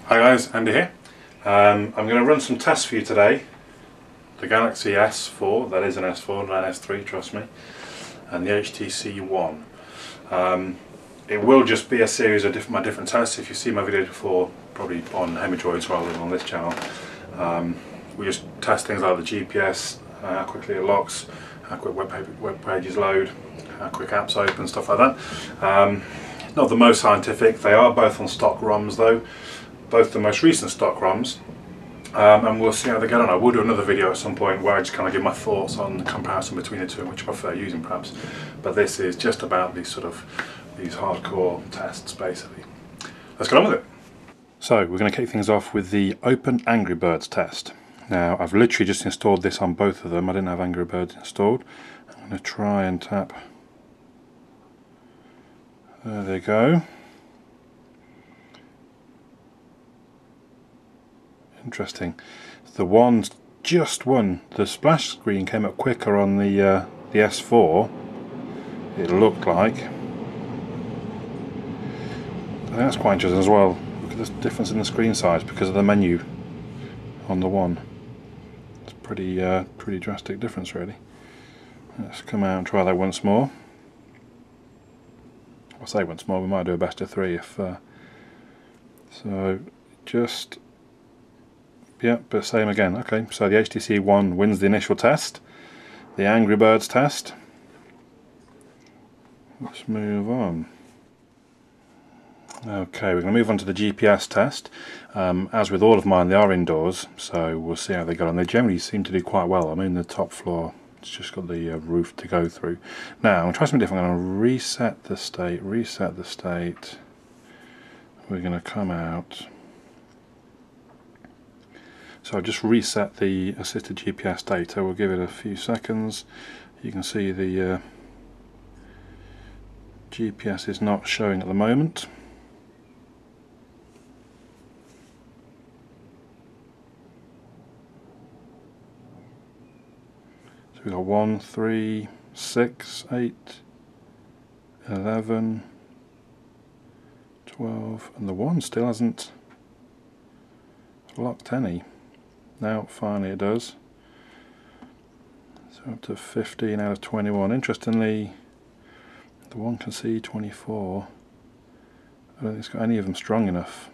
Hi guys, Andy here. I'm going to run some tests for you today. The Galaxy S4, that is an S4, not an S3, trust me, and the HTC One. It will just be a series of my different tests. If you've seen my videos before, probably on Hemidroids rather than on this channel, we just test things like the GPS, how quickly it locks, how quick web pages load, how quick apps open, stuff like that. Not the most scientific. They are both on stock ROMs though, both the most recent stock ROMs, and we'll see how they get on. I will do another video at some point where I just kind of give my thoughts on the comparison between the two and which I prefer using perhaps, but this is just about these hardcore tests basically. Let's get on with it. So we're going to kick things off with the Open Angry Birds test. Now I've literally just installed this on both of them. I didn't have Angry Birds installed. I'm going to try and tap. There they go. Interesting. The one's just one. The splash screen came up quicker on the S4. It looked like. I think that's quite interesting as well. Look at this difference in the screen size because of the menu on the one. It's pretty drastic difference really. Let's come out and try that once more. I'll say once more. We might do a best of three if. So just. Yeah, but same again. Okay, so the HTC One wins the initial test, the Angry Birds test. Let's move on. Okay, we're going to move on to the GPS test. As with all of mine, they are indoors, so we'll see how they go on. They generally seem to do quite well. I'm in the top floor. It's just got the roof to go through. Now, I'm going to try something different. I'm going to reset the state. We're going to come out. So I've just reset the assisted GPS data. We'll give it a few seconds. You can see the GPS is not showing at the moment. So we've got 1, 3, 6, 8, 11, 12, and the one still hasn't locked any. Now finally it does. So up to 15 out of 21. Interestingly, the one can see 24. I don't think it's got any of them strong enough.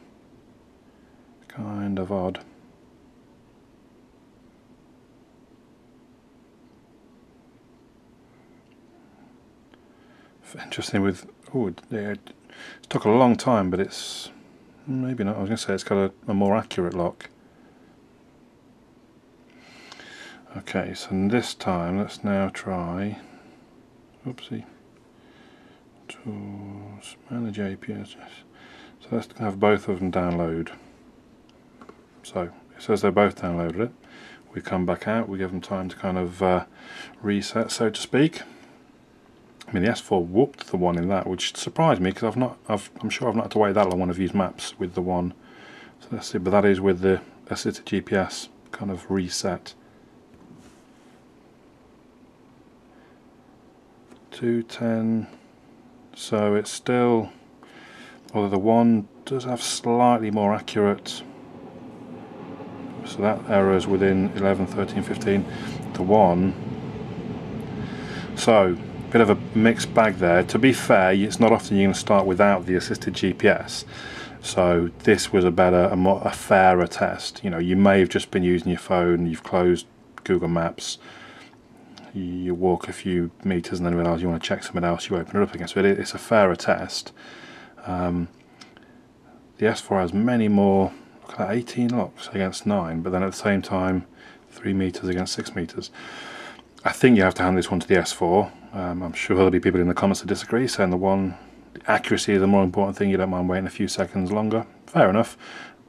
Kind of odd. Interesting with, oh yeah, it took a long time, but it's maybe not. I was going to say it's got a more accurate lock. Okay, so this time let's now try, oopsie, tools, manage APIs. So let's have both of them download. So it says they both downloaded it. We come back out, we give them time to kind of reset, so to speak. I mean, the S4 whooped the one in that, which surprised me because I'm sure I've not had to wait that long when I've used maps with the one. So let's see, but that is with the assisted GPS kind of reset. 210. So it's still, although the one does have slightly more accurate. So that error is within 11, 13, 15. The one. So. Bit of a mixed bag there. To be fair, it's not often you're going to start without the assisted GPS, so this was a fairer test. You know, you may have just been using your phone, you've closed Google Maps, you walk a few meters and then realize you want to check something else, you open it up again, so it's a fairer test. The S4 has many more, look at that, 18 locks against 9, but then at the same time 3 meters against 6 meters. I think you have to hand this one to the S4. I'm sure there'll be people in the comments that disagree, saying the accuracy is the more important thing, you don't mind waiting a few seconds longer. Fair enough.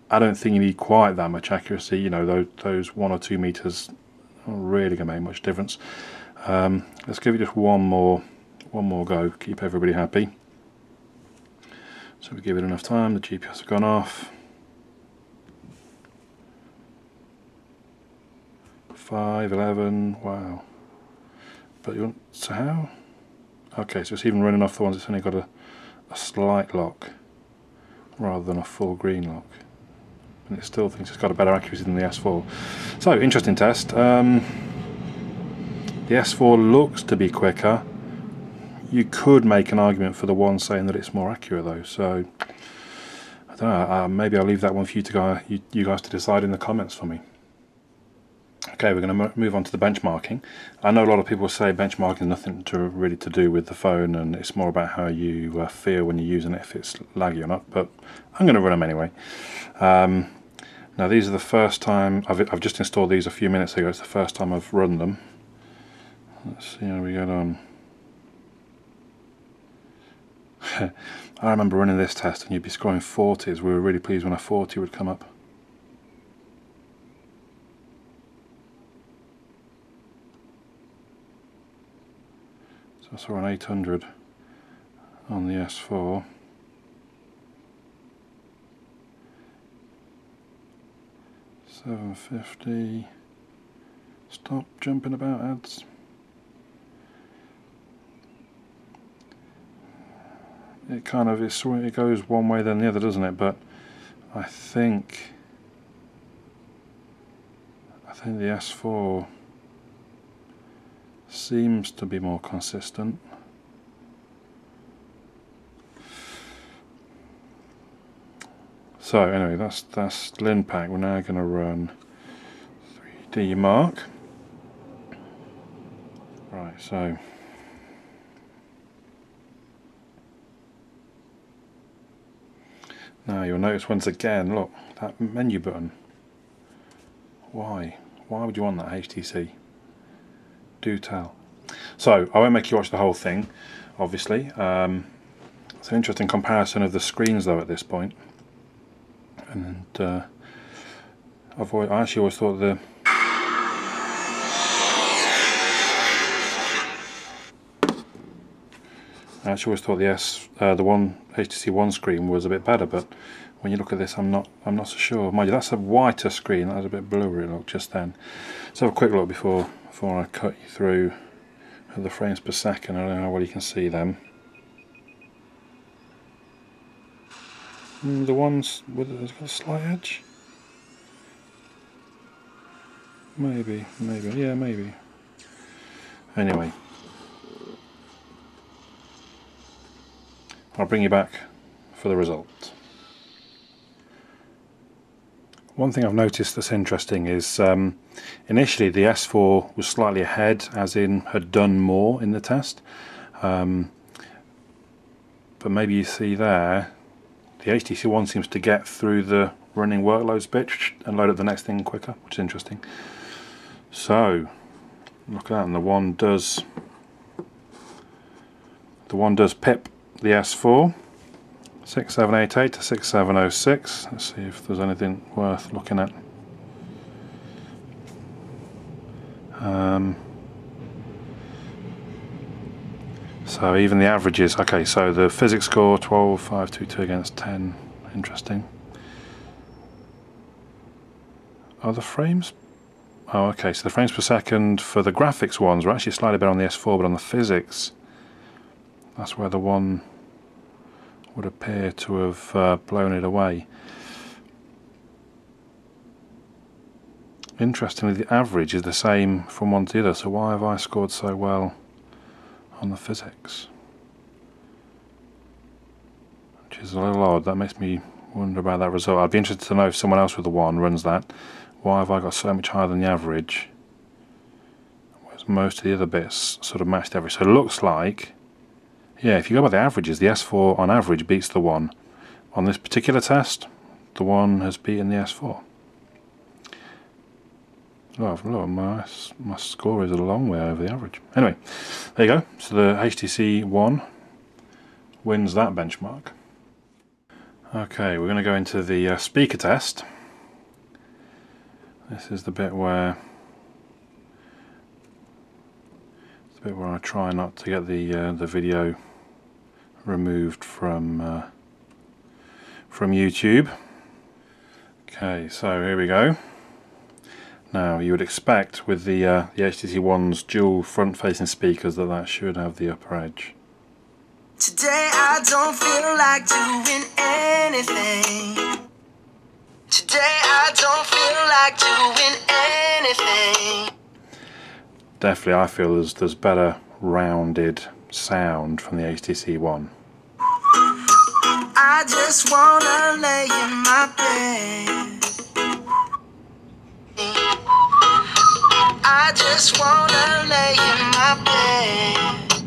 I don't think you need quite that much accuracy, you know, those 1 or 2 meters aren't really going to make much difference. Let's give it just one more go, keep everybody happy. So we give it enough time, the GPS has gone off. 5, 11, wow. But you want, so how? Okay, so it's even running off the ones that's only got a slight lock rather than a full green lock. and it still thinks it's got a better accuracy than the S4. So, interesting test. The S4 looks to be quicker. You could make an argument for the one saying that it's more accurate though, so I don't know, maybe I'll leave that one for you guys to decide in the comments for me. Okay, we're going to move on to the benchmarking. I know a lot of people say benchmarking is nothing really to do with the phone, and it's more about how you feel when you're using it, if it's laggy or not, but I'm going to run them anyway. Now these are the first time, I've just installed these a few minutes ago, it's the first time I've run them. Let's see how we get on. I remember running this test and you'd be scoring 40s. We were really pleased when a 40 would come up. So I saw an 800 on the S4. $750. Stop jumping about, ads. It kind of it goes one way then the other, doesn't it? But I think the S4 seems to be more consistent. So anyway, that's Linpack. We're now going to run 3D Mark. Right, so now you'll notice once again, look, that menu button. Why would you want that, HTC? Do tell. So I won't make you watch the whole thing, obviously. It's an interesting comparison of the screens though at this point. And I actually always thought the one HTC One screen was a bit better, but when you look at this, I'm not so sure. Mind you, that's a whiter screen. That was a bit bluer it looked just then. Let's have a quick look before I cut you through the frames per second. I don't know how well you can see them. The ones with it's got a slight edge. Maybe, yeah, maybe. Anyway, I'll bring you back for the result. One thing I've noticed that's interesting is initially the S4 was slightly ahead, as in had done more in the test, but maybe you see there the HTC One seems to get through the running workloads bit and load up the next thing quicker, which is interesting. So look at that, and the one does pip the S4 6788 to 6706. Let's see if there's anything worth looking at. So even the averages, okay, so the physics score 12,522 against 10, interesting. Are the frames? Oh, okay, so the frames per second for the graphics ones were actually slightly better on the S4, but on the physics, that's where the one would appear to have blown it away. Interestingly, the average is the same from one to the other, so why have I scored so well on the physics? Which is a little odd. That makes me wonder about that result. I'd be interested to know if someone else with the one runs that. Why have I got so much higher than the average, whereas most of the other bits sort of matched average? So it looks like, yeah, if you go by the averages, the S4 on average beats the one. On this particular test, the one has beaten the S4. Oh, my score is a long way over the average. Anyway, there you go. So the HTC One wins that benchmark. Okay, we're going to go into the speaker test. This is the bit where I try not to get the video removed from YouTube. Okay, so here we go. Now you would expect with the HTC One's dual front-facing speakers that should have the upper edge. Today I don't feel like doing anything. Today I don't feel like doing anything. Definitely, I feel there's better rounded sound from the HTC One. I just wanna lay in my bed. I just wanna lay in my bed.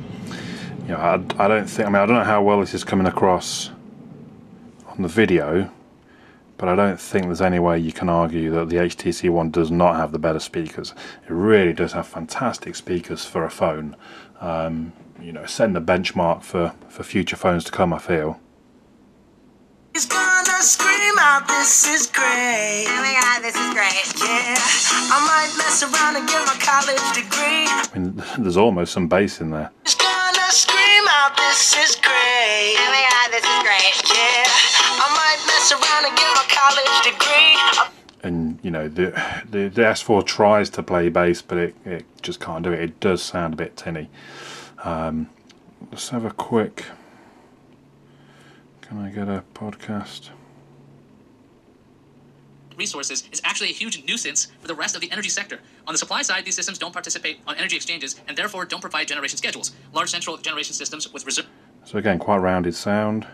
You know, I don't think, I don't know how well this is coming across on the video, but I don't think there's any way you can argue that the HTC One does not have the better speakers. It really does have fantastic speakers for a phone. You know, setting the benchmark for future phones to come, I feel. He's gonna scream out, this is great. Oh my god, this is great. Yeah, I might mess around and get my college degree. I mean, there's almost some bass in there. He's gonna scream out, this is great. Oh my god, this is great. Yeah, I might mess around and get my college degree. And you know, the S4 tries to play bass, but it just can't do it. It does sound a bit tinny. Let's have a quick. Can I get a podcast? Resources is actually a huge nuisance for the rest of the energy sector. On the supply side, these systems don't participate on energy exchanges and therefore don't provide generation schedules. Large central generation systems with reserve. So again, quite rounded sound.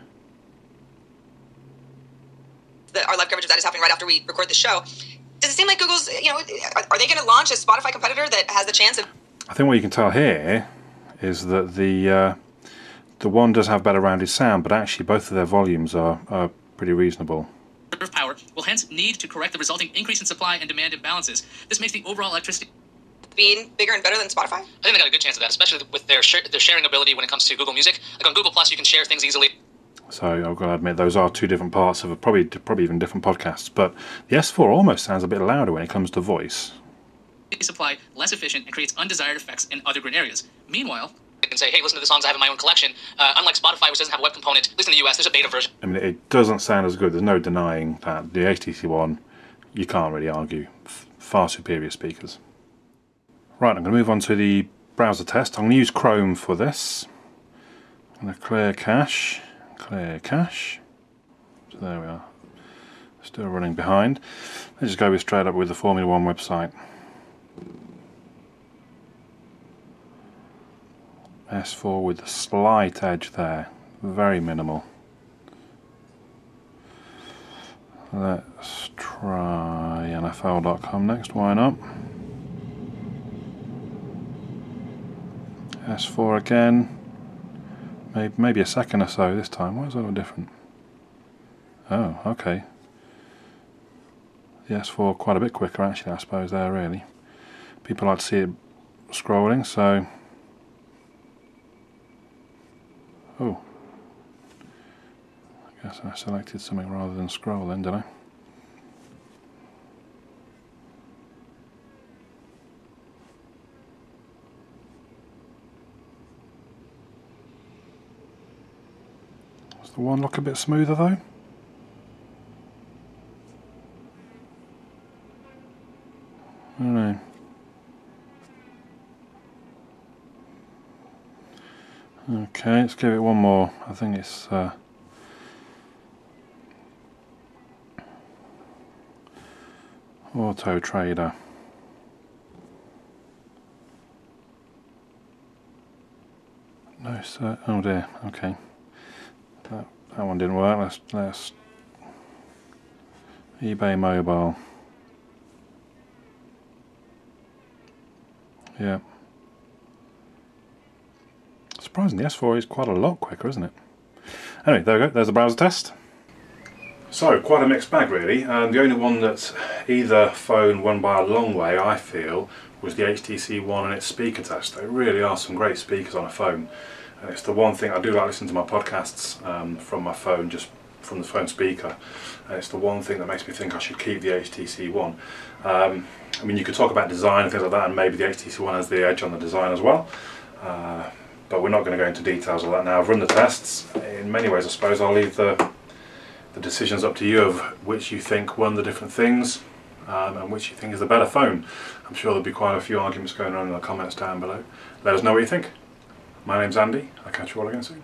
Our live coverage of that is happening right after we record the show. Does it seem like Google's, you know, are they going to launch a Spotify competitor that has the chance of... I think what you can tell here is that the One does have better rounded sound, but actually both of their volumes are pretty reasonable. Power will hence need to correct the resulting increase in supply and demand imbalances. This makes the overall electricity being bigger and better than Spotify? I think they got a good chance of that, especially with their sharing ability when it comes to Google Music. Like on Google Plus, you can share things easily. So I've got to admit, those are two different parts of probably even different podcasts. But the S4 almost sounds a bit louder when it comes to voice. Supply less efficient and creates undesired effects in other green areas. Meanwhile, I can say, hey, listen to the songs I have in my own collection. Unlike Spotify, which doesn't have a web component, at least in the US, there's a beta version. I mean, it doesn't sound as good. There's no denying that. The HTC One, you can't really argue. Far superior speakers. Right, I'm going to move on to the browser test. I'm going to use Chrome for this. I'm going to clear cache. Clear cache. So there we are. Still running behind. Let's just go straight up with the Formula One website. S4 with a slight edge there. Very minimal. Let's try NFL.com next. Why not? S4 again. Maybe a second or so this time. Why is that all different? Oh, okay. The S4 quite a bit quicker actually, I suppose, there really. People like to see it scrolling, so... Oh. I guess I selected something rather than scroll then, did I? Does the one look a bit smoother though? I don't know. Okay, let's give it one more. I think it's Auto Trader. No, sir. Oh dear. Okay, that one didn't work. Let's eBay Mobile. Yeah. Surprisingly, the S4 is quite a lot quicker, isn't it? Anyway, there we go. There's the browser test. So, quite a mixed bag really. The only one that either phone won by a long way, I feel, was the HTC One and its speaker test. They really are some great speakers on a phone. And it's the one thing I do like listening to my podcasts from my phone, just from the phone speaker. And it's the one thing that makes me think I should keep the HTC One. I mean, you could talk about design and things like that, and maybe the HTC One has the edge on the design as well. But we're not going to go into details of that now. I've run the tests. In many ways, I suppose I'll leave the decisions up to you of which you think won the different things and which you think is the better phone. I'm sure there'll be quite a few arguments going on in the comments down below. Let us know what you think. My name's Andy. I'll catch you all again soon.